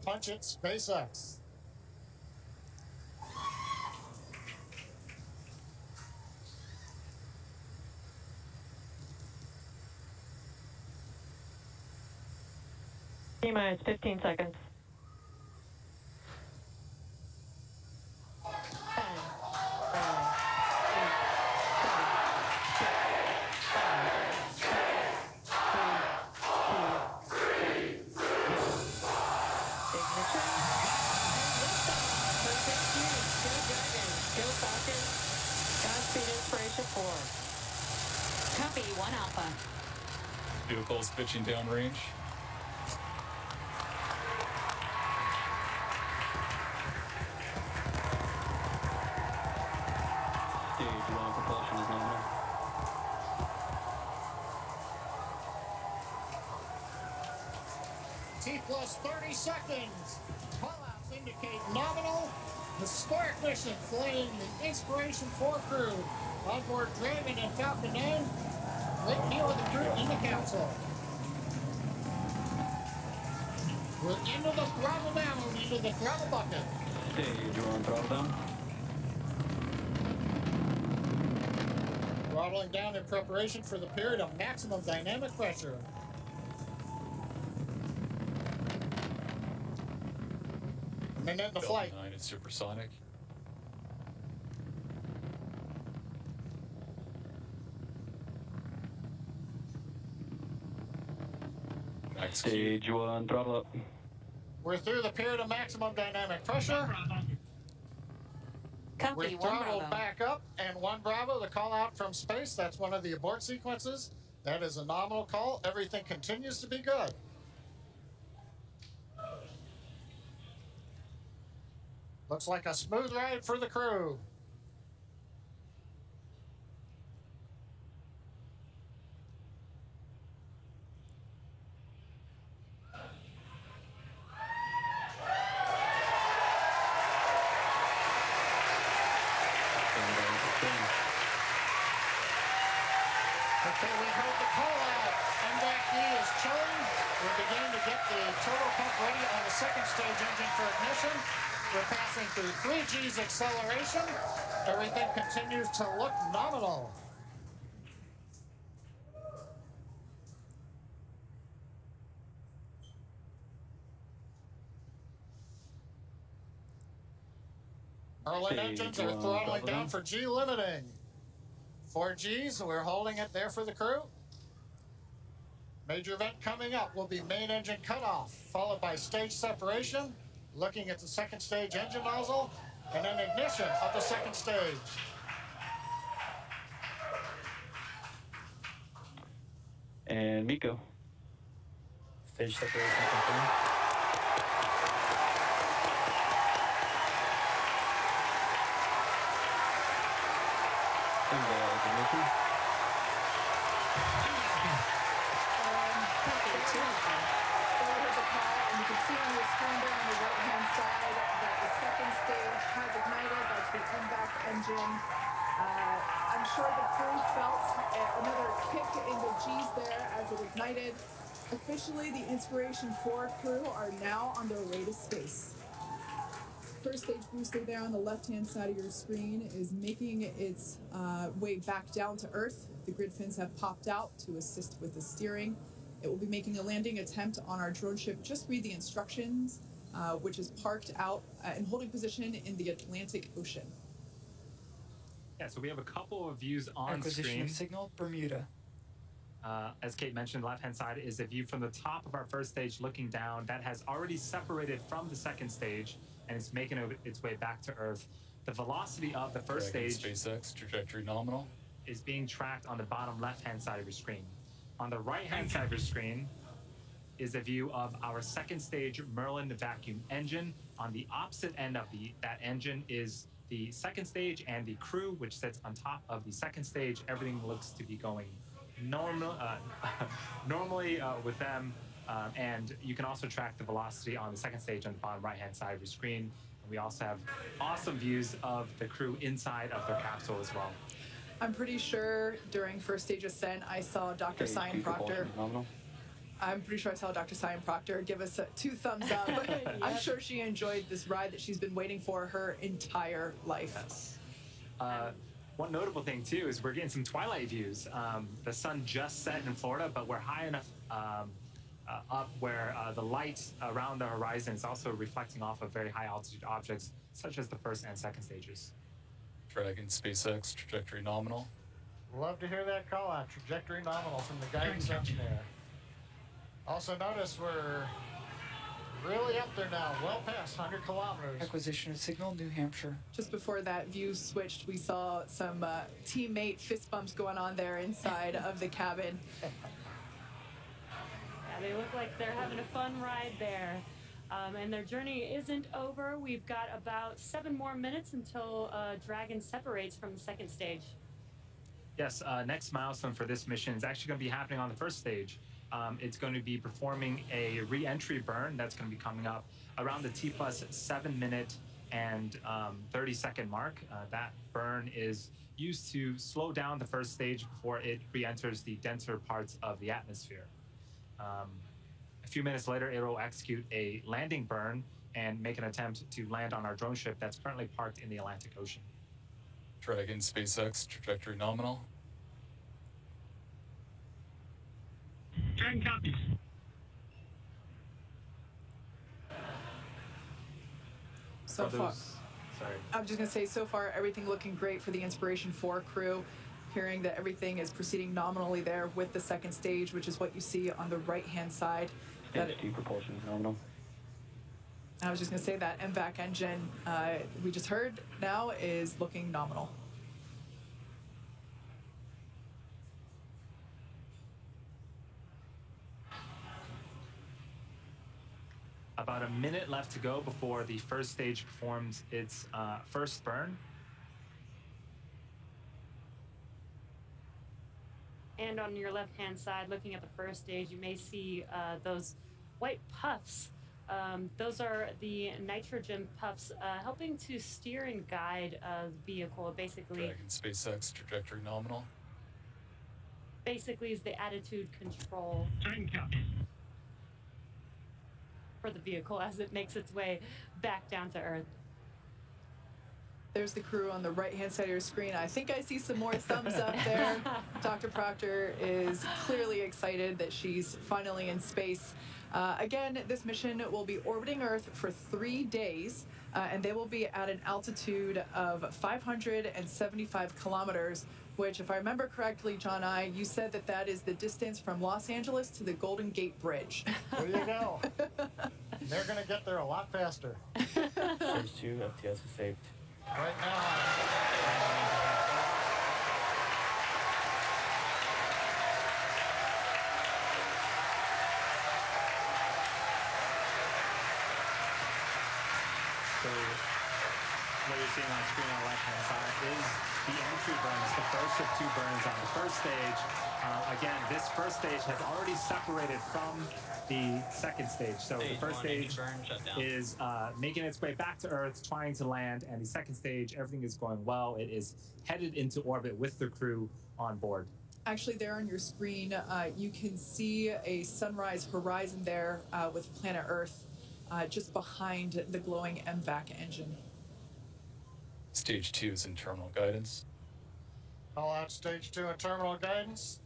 Punch it, SpaceX. T-minus 15 seconds. 10, 9, 8, 7, 6, 5, 4, 3, 2, 1. Ignition. And liftoff. Perfect use. Go Dragons. Go Falcon. Godspeed Inspiration 4. Copy, 1 Alpha. Vehicles pitching downrange. Stage 1 propulsion is nominal. T plus 30 seconds. Callouts indicate nominal. Historic mission flying the Inspiration 4 crew. Onboard Dragon and Falcon 9. Right here with the crew in the capsule. We're into the throttle down, into the throttle bucket. Stage 1 throttle down. Throttling down in preparation for the period of maximum dynamic pressure. Minute in the flight. 9 is supersonic. Stage 1 throttle up. We're through the period of maximum dynamic pressure. Copy, We're 1 throttled Bravo. back up, and 1 Bravo, the call out from space. That's one of the abort sequences. That is a nominal call. Everything continues to be good. Looks like a smooth ride for the crew. Okay, we heard the call out. MVAC-D is chilling. We're beginning to get the turbo pump ready on the second stage engine for ignition. We're passing through 3 G's acceleration. Everything continues to look nominal. Merlin engines are throttling down for G limiting. 4 G's, we're holding it there for the crew. Major event coming up will be main engine cutoff, followed by stage separation, looking at the second stage engine nozzle, and then ignition of the second stage. And Miko. Stage separation confirmed. Ignition. Copy, 2 Alpha. And you can see on your screen there on the right-hand side that the second stage has ignited. That's the MVAC engine. I'm sure the crew felt another kick in the G's there as it ignited. Officially, the Inspiration 4 crew are now on their way to space. First stage booster there on the left-hand side of your screen is making its way back down to Earth. The grid fins have popped out to assist with the steering. It will be making a landing attempt on our drone ship. Just read the instructions, which is parked out and holding position in the Atlantic Ocean. Yeah, so we have a couple of views on Acquisition screen. of signal, Bermuda. As Kate mentioned, the left-hand side is a view from the top of our first stage looking down. That has already separated from the second stage, and it's making its way back to Earth. The velocity of the first Dragon stage SpaceX, trajectory nominal. is being tracked on the bottom left-hand side of your screen. On the right-hand side of your screen is a view of our second stage Merlin vacuum engine. On the opposite end of that engine is the second stage and the crew, which sits on top of the second stage. Everything looks to be going normally with them. And you can also track the velocity on the second stage on the bottom right-hand side of your screen. And we also have awesome views of the crew inside of their capsule as well. I'm pretty sure during first stage ascent, I saw Dr. Cyan Proctor. I'm pretty sure I saw Dr. Cyan Proctor give us 2 thumbs up. I'm sure she enjoyed this ride that she's been waiting for her entire life. Yes. One notable thing too is we're getting some twilight views. The sun just set in Florida, but we're high enough up where the light around the horizon is also reflecting off of very high altitude objects, such as the first and second stages. Dragon SpaceX, trajectory nominal. Love to hear that call out. Trajectory nominal from the guidance engineer. Also notice we're really up there now, well past 100 kilometers. Acquisition of signal, New Hampshire. Just before that view switched, we saw some teammate fist bumps going on there inside of the cabin. Yeah, they look like they're having a fun ride there. And their journey isn't over. We've got about 7 more minutes until Dragon separates from the second stage. Yes, next milestone for this mission is actually going to be happening on the first stage. It's going to be performing a re-entry burn that's going to be coming up around the T+7 minute and 30-second mark. That burn is used to slow down the first stage before it re-enters the denser parts of the atmosphere. A few minutes later, it will execute a landing burn and make an attempt to land on our drone ship that's currently parked in the Atlantic Ocean. Dragon SpaceX, trajectory nominal. Dragon copies. So far, sorry. I'm just going to say, so far, everything looking great for the Inspiration 4 crew. Hearing that everything is proceeding nominally there with the second stage, which is what you see on the right-hand side. Stage 2 propulsion is nominal. I was just going to say that MVAC engine we just heard now is looking nominal. About a minute left to go before the first stage performs its first burn. And on your left-hand side, looking at the first stage, you may see those white puffs. Those are the nitrogen puffs helping to steer and guide the vehicle. Basically, Dragon SpaceX, trajectory nominal. basically is the attitude control Dragon copies. for the vehicle as it makes its way back down to Earth. There's the crew on the right-hand side of your screen. I think I see some more thumbs up there. Dr. Proctor is clearly excited that she's finally in space. Again, this mission will be orbiting Earth for 3 days, and they will be at an altitude of 575 kilometers, which, if I remember correctly, John you said that that is the distance from Los Angeles to the Golden Gate Bridge. There you go. They're going to get there a lot faster. Stage 2, FTS is saved. Right now, So what you're seeing on screen on the left-hand side is the entry burns, the first of 2 burns on the first stage. Again, this first stage has already separated from the second stage. So the first stage is making its way back to Earth, trying to land, and the second stage, everything is going well. It is headed into orbit with the crew on board. Actually, there on your screen, you can see a sunrise horizon there with planet Earth just behind the glowing MVAC engine. Stage 2 is in terminal guidance. call out stage 2 and terminal guidance.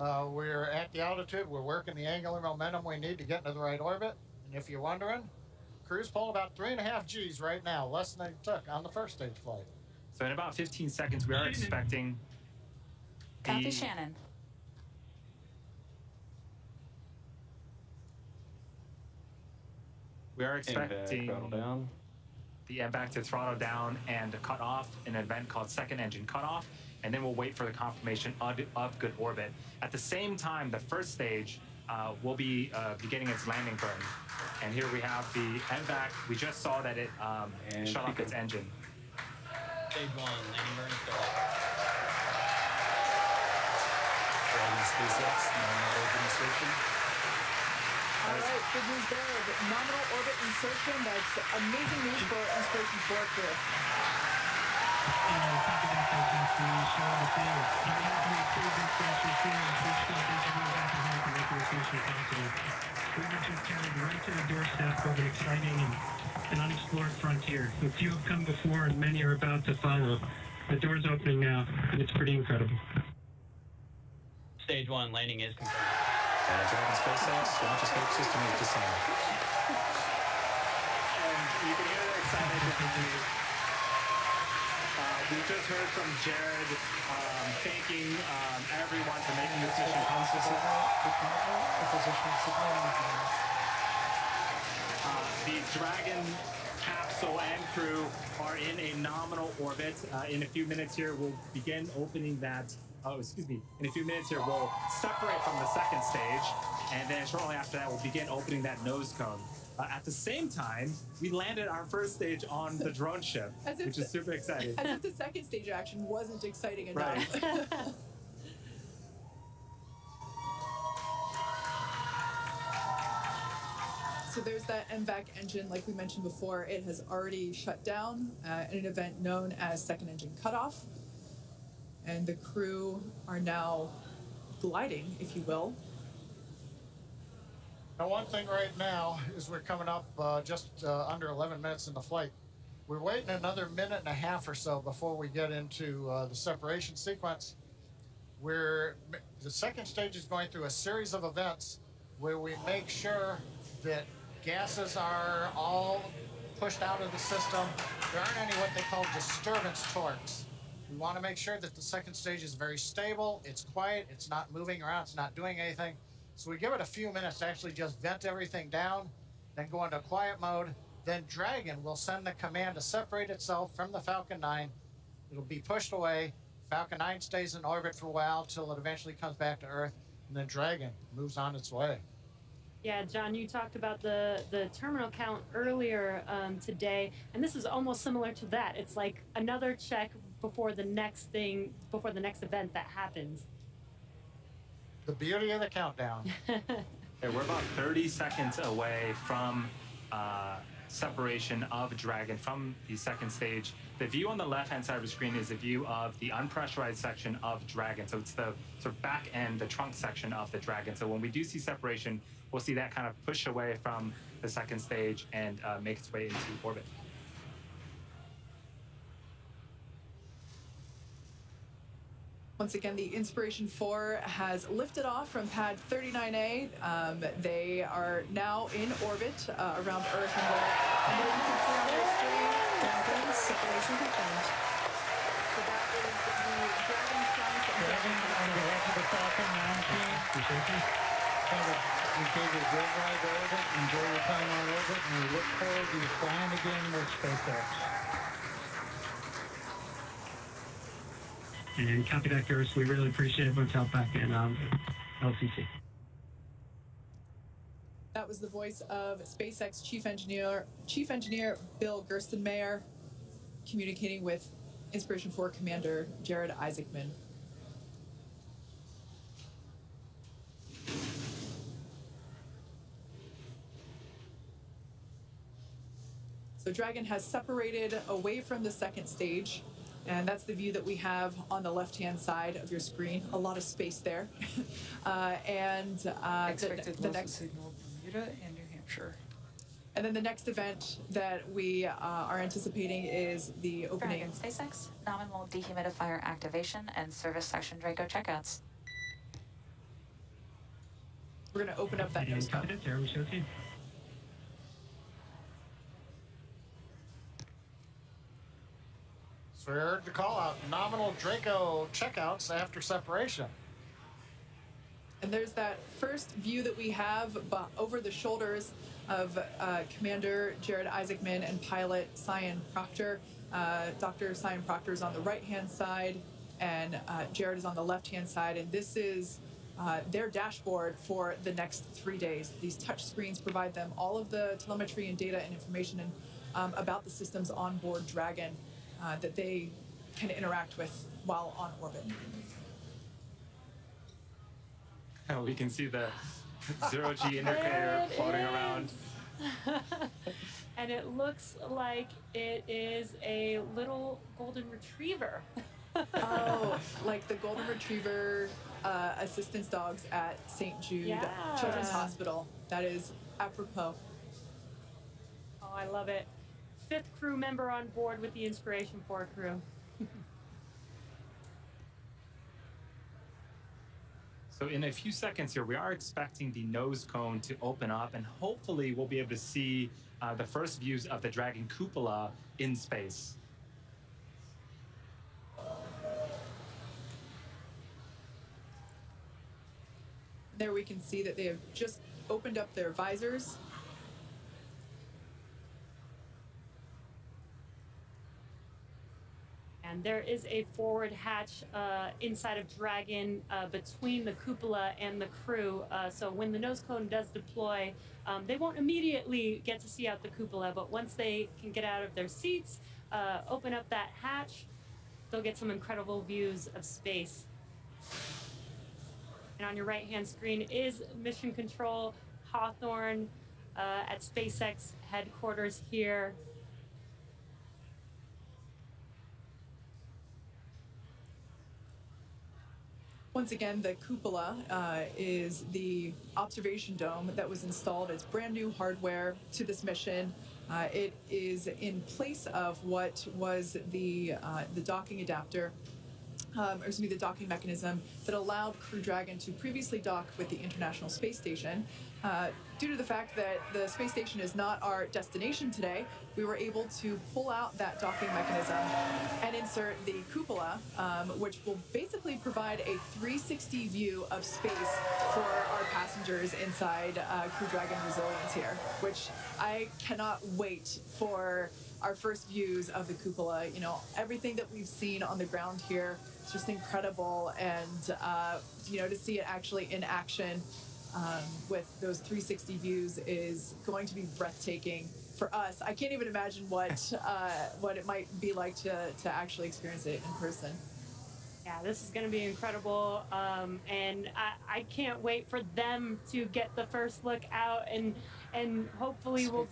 We're at the altitude. We're working the angular momentum we need to get into the right orbit. And if you're wondering, crew's pulling about 3.5 Gs right now, less than they took on the first stage flight. So in about 15 seconds, we are expecting Copy, Shannon. We are expecting throttle down. the MVAC to throttle down and cut off in an event called second engine cutoff, and then we'll wait for the confirmation of good orbit. At the same time, the first stage will be beginning its landing burn. And here we have the MVAC. We just saw that it shut off its engine. Stage 1, landing burn started. Dragon SpaceX, nominal orbit insertion. All right, good news there. The nominal orbit insertion. That's amazing news for Inspiration 4 crew. And copy that business, we show the field. On behalf of the approved installation team, I'm pleased to thank everyone back at home to make this mission possible. We were just carried right to the doorstep of an exciting and unexplored frontier. A few have come before and many are about to follow. The door's opening now, and it's pretty incredible. Stage 1 landing is confirmed. Dragon SpaceX, launch escape system is disarmed. And you can hear the excitement from me. We just heard from Jared thanking everyone for making this mission possible. The Dragon capsule and crew are in a nominal orbit. In a few minutes here, we'll begin opening that. In a few minutes here, we'll separate from the second stage, and then shortly after that, we'll begin opening that nose cone. At the same time, we landed our first stage on the drone ship, which is super exciting. As if the second stage action wasn't exciting enough. Right. So there's that MVAC engine, like we mentioned before. It has already shut down in an event known as second engine cutoff. And the crew are now gliding, if you will. Now, one thing right now is we're coming up just under 11 minutes into flight. We're waiting another minute and a half or so before we get into the separation sequence. The second stage is going through a series of events where we make sure that gases are all pushed out of the system. There aren't any what they call disturbance torques. We want to make sure that the second stage is very stable, it's quiet, it's not moving around, it's not doing anything. So we give it a few minutes to actually just vent everything down, then go into quiet mode. Then Dragon will send the command to separate itself from the Falcon 9. It'll be pushed away. Falcon 9 stays in orbit for a while till it eventually comes back to Earth, and then Dragon moves on its way. Yeah, John, you talked about the terminal count earlier today, and this is almost similar to that. It's like another check before the next event that happens. The beauty of the countdown. Okay, we're about 30 seconds away from separation of Dragon from the second stage. The view on the left-hand side of the screen is the view of the unpressurized section of Dragon. So it's the sort of back end, the trunk section of the Dragon. So when we do see separation, we'll see that kind of push away from the second stage and make its way into orbit. Once again, the Inspiration 4 has lifted off from pad 39A. They are now in orbit around Earth, and there you can see on their screen. Separation confirmed. So that is the Dragon trunk. Dragon on behalf of the Falcon 9 team. We gave you a great ride to orbit. Enjoy your time on orbit, and we look forward to you flying again with SpaceX. And copy that, Garrus. We really appreciate everyone's help back in LCC. That was the voice of SpaceX Chief Engineer Bill Gerstenmayer communicating with Inspiration 4 Commander Jared Isaacman. So Dragon has separated away from the second stage, and that's the view that we have on the left-hand side of your screen. A lot of space there. Expected the loss next of signal Bermuda and New Hampshire. And then the next event that we are anticipating is the opening. Dragon SpaceX, nominal dehumidifier activation and service section Draco checkouts. We're going to open up that nose cone. There we show team. So we heard the call out, nominal Draco checkouts after separation. And there's that first view that we have over the shoulders of Commander Jared Isaacman and pilot Cyan Proctor. Dr. Cyan Proctor is on the right-hand side, and Jared is on the left-hand side. And this is their dashboard for the next 3 days. These touch screens provide them all of the telemetry and data and information about the systems on board Dragon that they can interact with while on orbit. We can see the zero-G indicator floating around. and it looks like it is a little golden retriever. Oh, like the golden retriever assistance dogs at St. Jude Yeah. Children's Hospital. That is apropos. Oh, I love it. 5th crew member on board with the Inspiration 4 crew. So in a few seconds here, we are expecting the nose cone to open up, and hopefully we'll be able to see the first views of the Dragon cupola in space. There we can see that they have just opened up their visors. And there is a forward hatch inside of Dragon between the cupola and the crew. So when the nose cone does deploy, they won't immediately get to see out the cupola, but once they can get out of their seats, open up that hatch, they'll get some incredible views of space. And on your right-hand screen is Mission Control Hawthorne at SpaceX headquarters here. Once again, the cupola is the observation dome that was installed. It's brand new hardware to this mission. It is in place of what was the docking adapter, or excuse me, the docking mechanism that allowed Crew Dragon to previously dock with the International Space Station. Due to the fact that the space station is not our destination today, we were able to pull out that docking mechanism and insert the cupola, which will basically provide a 360 view of space for our passengers inside Crew Dragon Resilience here, which I cannot wait for our first views of the cupola. You know, everything that we've seen on the ground here is just incredible, and you know, to see it actually in action with those 360 views is going to be breathtaking for us. I can't even imagine what it might be like to actually experience it in person. Yeah, this is going to be incredible, and I can't wait for them to get the first look out, and hopefully we'll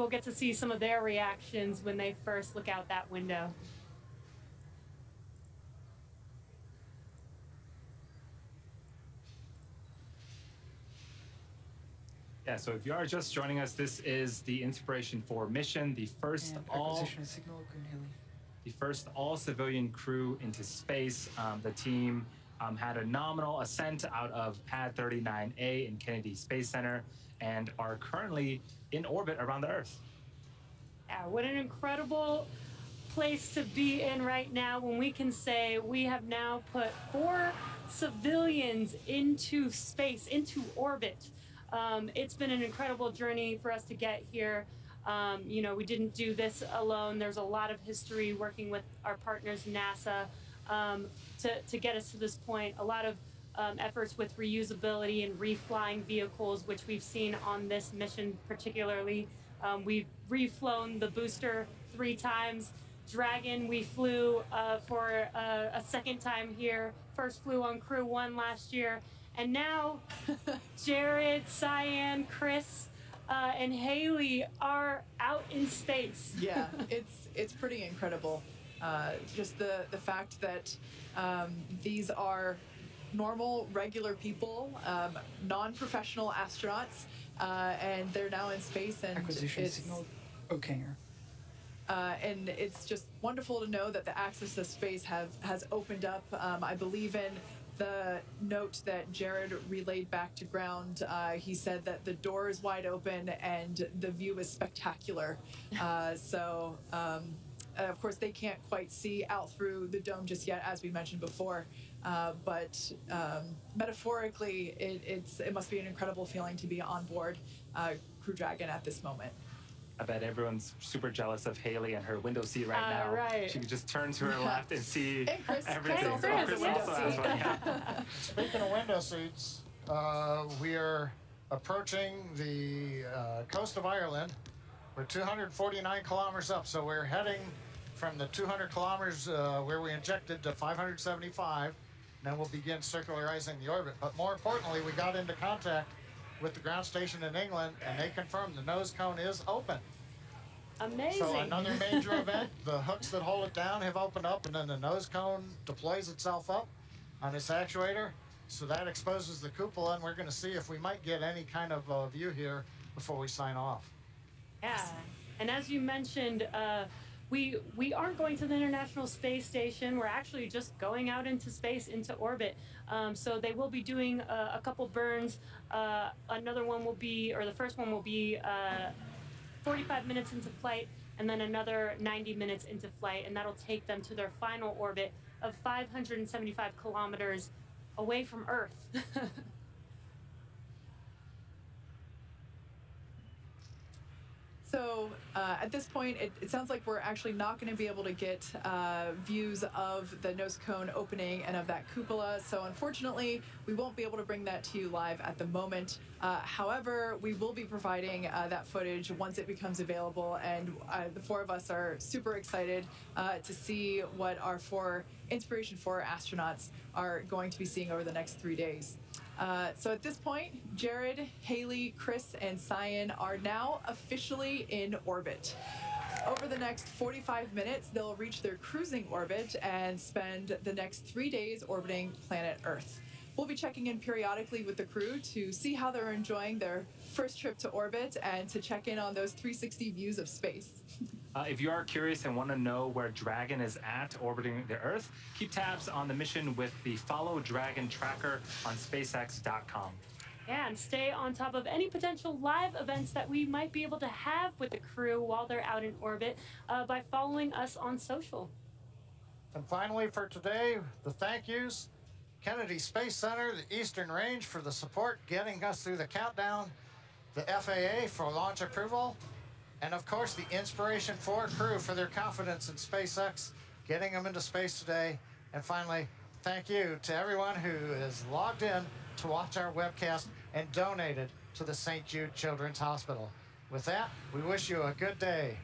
get to see some of their reactions when they first look out that window. Yeah, so if you are just joining us, this is the Inspiration 4 mission, the first all-civilian crew into space. The team had a nominal ascent out of Pad 39A in Kennedy Space Center and are currently in orbit around the Earth. Yeah, what an incredible place to be in right now when we can say we have now put 4 civilians into space, into orbit. It's been an incredible journey for us to get here. You know, we didn't do this alone. There's a lot of history working with our partners, NASA, to get us to this point. A lot of efforts with reusability and reflying vehicles, which we've seen on this mission particularly. We've reflown the booster 3 times. Dragon, we flew for a second time here. First flew on Crew 1 last year. And now Jared, Cyan, Chris, and Haley are out in space. Yeah, it's pretty incredible. Just the fact that these are normal, regular people, non-professional astronauts, and they're now in space, and and it's just wonderful to know that the access to space has opened up. I believe in the note that Jared relayed back to ground. He said that the door is wide open and the view is spectacular. Of course, they can't quite see out through the dome just yet, as we mentioned before. But metaphorically, it must be an incredible feeling to be on board Crew Dragon at this moment. I bet everyone's super jealous of Haley and her window seat right now. Right. She could just turn to her left and see everything. Chris also has one, yeah. Speaking of window seats, we are approaching the coast of Ireland. We're 249 kilometers up, so we're heading from the 200 kilometers where we injected to 575, and then we'll begin circularizing the orbit. But more importantly, we got into contact with the ground station in England, and they confirmed the nose cone is open. Amazing. So another major event, the hooks that hold it down have opened up, and then the nose cone deploys itself up on its actuator. So that exposes the cupola, and we're going to see if we might get any kind of view here before we sign off. Yeah, and as you mentioned, we aren't going to the International Space Station. We're actually just going out into space, into orbit. So they will be doing a couple burns. Another one will be, or the first one will be 45 minutes into flight, and then another 90 minutes into flight, and that'll take them to their final orbit of 575 kilometers away from Earth. So at this point, it sounds like we're actually not going to be able to get views of the nose cone opening and of that cupola. So unfortunately, we won't be able to bring that to you live at the moment. However, we will be providing that footage once it becomes available. And the four of us are super excited to see what our four Inspiration 4 astronauts are going to be seeing over the next 3 days. So at this point, Jared, Haley, Chris, and Cyan are now officially in orbit. Over the next 45 minutes, they'll reach their cruising orbit and spend the next 3 days orbiting planet Earth. We'll be checking in periodically with the crew to see how they're enjoying their first trip to orbit and to check in on those 360 views of space. If you are curious and want to know where Dragon is at orbiting the Earth, keep tabs on the mission with the Follow Dragon tracker on SpaceX.com. Yeah, and stay on top of any potential live events that we might be able to have with the crew while they're out in orbit by following us on social. And finally for today, the thank yous. Kennedy Space Center, the Eastern Range for the support getting us through the countdown, the FAA for launch approval, and of course the Inspiration 4 crew for their confidence in SpaceX, getting them into space today. And finally, thank you to everyone who is logged in to watch our webcast and donated to the St. Jude Children's Hospital. With that, we wish you a good day.